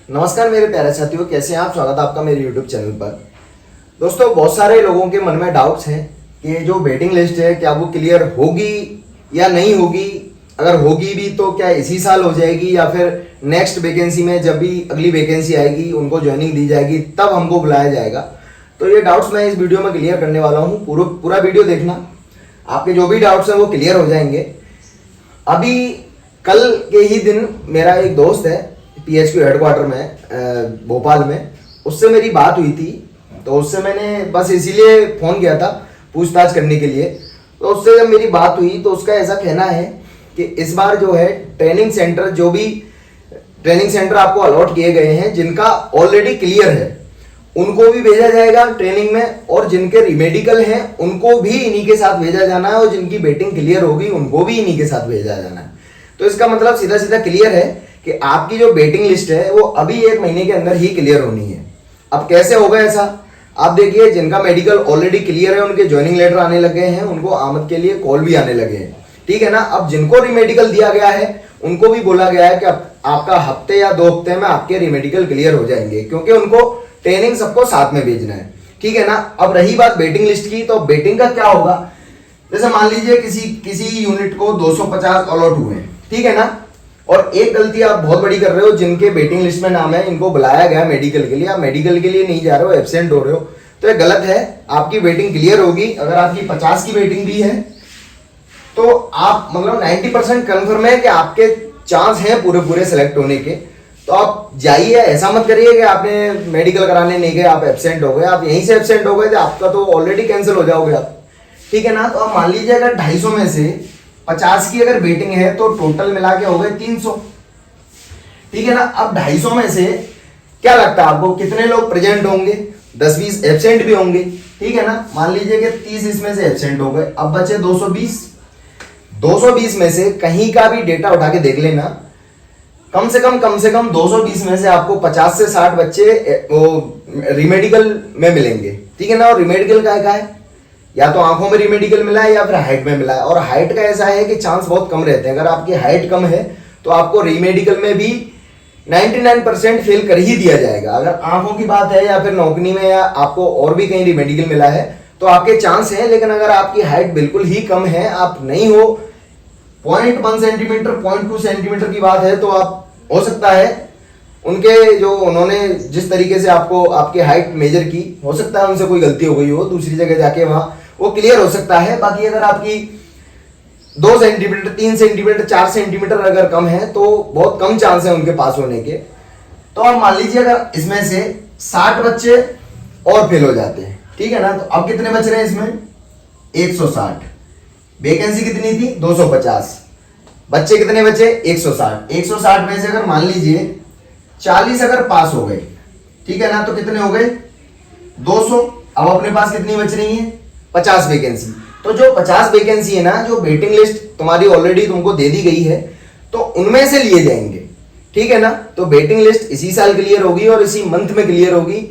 नमस्कार मेरे प्यारे साथियों, कैसे हैं आप। स्वागत है आपका मेरे YouTube चैनल पर। दोस्तों, बहुत सारे लोगों के मन में डाउट्स हैं कि जो वेटिंग लिस्ट है क्या वो क्लियर होगी या नहीं होगी। अगर होगी भी तो क्या इसी साल हो जाएगी या फिर नेक्स्ट वैकेंसी में जब भी अगली वैकेंसी आएगी उनको ज्वाइनिंग दी जाएगी तब हमको बुलाया जाएगा। तो ये डाउट्स मैं इस वीडियो में क्लियर करने वाला हूँ। पूरा वीडियो देखना, आपके जो भी डाउट्स हैं वो क्लियर हो जाएंगे। अभी कल के ही दिन मेरा एक दोस्त है PHQ हेडक्वार्टर में भोपाल में, उससे मेरी बात हुई थी। तो उससे मैंने बस इसीलिए फ़ोन किया था पूछताछ करने के लिए। तो उससे जब मेरी बात हुई तो उसका ऐसा कहना है कि इस बार जो है ट्रेनिंग सेंटर, जो भी ट्रेनिंग सेंटर आपको अलॉट किए गए हैं जिनका ऑलरेडी क्लियर है उनको भी भेजा जाएगा ट्रेनिंग में, और जिनके रिमेडिकल हैं उनको भी इन्हीं के साथ भेजा जाना है, और जिनकी वेटिंग क्लियर होगी उनको भी इन्हीं के साथ भेजा जाना है। तो इसका मतलब सीधा सीधा क्लियर है कि आपकी जो वेटिंग लिस्ट है वो अभी 1 महीने के अंदर ही क्लियर होनी है। अब कैसे होगा ऐसा, आप देखिए, जिनका मेडिकल ऑलरेडी क्लियर है उनके ज्वाइनिंग लेटर आने लगे हैं, उनको आमद के लिए कॉल भी आने लगे हैं, ठीक है ना। अब जिनको रिमेडिकल दिया गया है उनको भी बोला गया है कि आपका हफ्ते या 2 हफ्ते में आपके रिमेडिकल क्लियर हो जाएंगे, क्योंकि उनको ट्रेनिंग सबको साथ में भेजना है, ठीक है ना। अब रही बात वेटिंग लिस्ट की, तो वेटिंग का क्या होगा। जैसे मान लीजिए किसी यूनिट को 250 अलॉट हुए हैं, ठीक है ना, और एक गलती आप बहुत बड़ी कर रहे हो, जिनके वेटिंग लिस्ट में नाम है इनको बुलाया गया मेडिकल के लिए, आप मेडिकल के लिए नहीं जा रहे हो, एब्सेंट हो रहे हो, तो ये गलत है। आपकी वेटिंग क्लियर होगी। अगर आपकी 50 की वेटिंग भी है तो आप मतलब 90% कन्फर्म है कि आपके चांस हैं पूरे सेलेक्ट होने के। तो आप जाइए, ऐसा मत करिए कि आपने मेडिकल कराने नहीं गए, आप एब्सेंट हो गए, आप यहीं से एब्सेंट हो गए तो आपका तो ऑलरेडी कैंसिल हो जाओगे आप, ठीक है ना। तो आप मान लीजिए अगर 250 में से 50 की अगर वेटिंग है तो टोटल मिला के हो गए 300, ठीक है ना। अब 250 में से क्या लगता है आपको कितने लोग प्रेजेंट होंगे, 10-20 एब्सेंट भी होंगे, ठीक है ना। मान लीजिए कि 30 इसमें से एब्सेंट हो गए, अब बचे 220 में से कहीं का भी डेटा उठा के देख लेना, कम से कम 220 में से आपको 50 से 60 बच्चे रिमेडिकल में मिलेंगे, ठीक है ना। और रिमेडिकल का है या तो आंखों में रिमेडिकल मिला है या फिर हाइट में मिला है, और हाइट का ऐसा है कि चांस बहुत कम रहते हैं। अगर आपकी हाइट कम है तो आपको रिमेडिकल में भी 99% फेल कर ही दिया जाएगा। अगर आंखों की बात है या फिर नौकरी में या आपको और भी कहीं रिमेडिकल मिला है तो आपके चांस है। लेकिन अगर आपकी हाइट बिल्कुल ही कम है, आप नहीं हो, 0.1 सेंटीमीटर 0.2 सेंटीमीटर की बात है, तो आप हो सकता है उनके जो उन्होंने जिस तरीके से आपको आपकी हाइट मेजर की, हो सकता है उनसे कोई गलती हो गई हो, दूसरी जगह जाके वहां वो क्लियर हो सकता है। बाकी अगर आपकी 2 सेंटीमीटर 3 सेंटीमीटर 4 सेंटीमीटर अगर कम है तो बहुत कम चांस है उनके पास होने के। तो आप मान लीजिए अगर इसमें से 60 बच्चे और फेल हो जाते हैं, ठीक है ना, तो अब कितने बच रहे हैं इसमें 160। वैकेंसी कितनी थी 250, बच्चे कितने बचे 160 में से अगर मान लीजिए 40 अगर पास हो गए, ठीक है ना, तो कितने हो गए 200। अब अपने पास कितनी बच रही है 50 वैकेंसी। तो जो 50 वैकेंसी है ना, जो वेटिंग लिस्ट तुम्हारी ऑलरेडी तुमको दे दी गई है, तो उनमें से लिए जाएंगे, ठीक है ना। तो वेटिंग लिस्ट इसी साल क्लियर होगी और इसी मंथ में क्लियर होगी,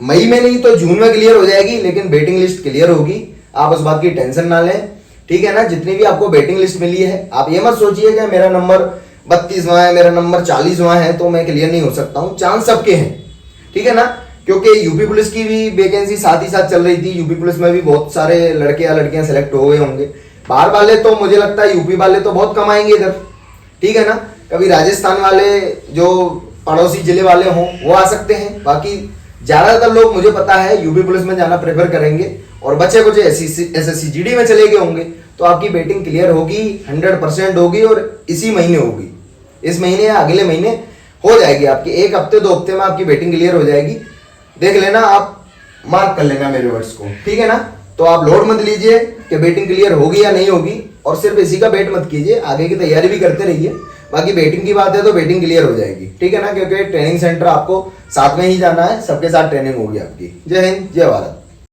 मई में नहीं तो जून में क्लियर हो जाएगी, लेकिन वेटिंग लिस्ट क्लियर होगी। आप उस बात की टेंशन ना लें, ठीक है ना। जितनी भी आपको वेटिंग लिस्ट मिली है, आप ये मत सोचिए कि मेरा नंबर 32वां है, मेरा नंबर 40वां है तो मैं क्लियर नहीं हो सकता हूं। चांस सबके हैं, ठीक है ना, क्योंकि यूपी पुलिस की भी वैकेंसी साथ ही साथ चल रही थी। यूपी पुलिस में भी बहुत सारे लड़के या लड़कियां सेलेक्ट हो गए होंगे। बाहर वाले तो मुझे लगता है यूपी वाले तो बहुत कम आएंगे इधर, ठीक है ना। कभी राजस्थान वाले जो पड़ोसी जिले वाले हों वो आ सकते हैं। बाकी ज्यादातर लोग मुझे पता है यूपी पुलिस में जाना प्रेफर करेंगे, और बच्चे कुछ SSC GD में चले गए होंगे। तो आपकी वेटिंग क्लियर होगी, 100% होगी, और इसी महीने होगी, इस महीने या अगले महीने हो जाएगी आपकी। 1 हफ्ते 2 हफ्ते में आपकी वेटिंग क्लियर हो जाएगी। देख लेना, आप मार्क कर लेना मेरे वर्ड्स को, ठीक है ना। तो आप लोड मत लीजिए कि वेटिंग क्लियर होगी या नहीं होगी, और सिर्फ इसी का वेट मत कीजिए, आगे की तैयारी भी करते रहिए। बाकी वेटिंग की बात है तो वेटिंग क्लियर हो जाएगी, ठीक है ना, क्योंकि ट्रेनिंग सेंटर आपको साथ में ही जाना है, सबके साथ ट्रेनिंग होगी आपकी। जय हिंद, जय भारत।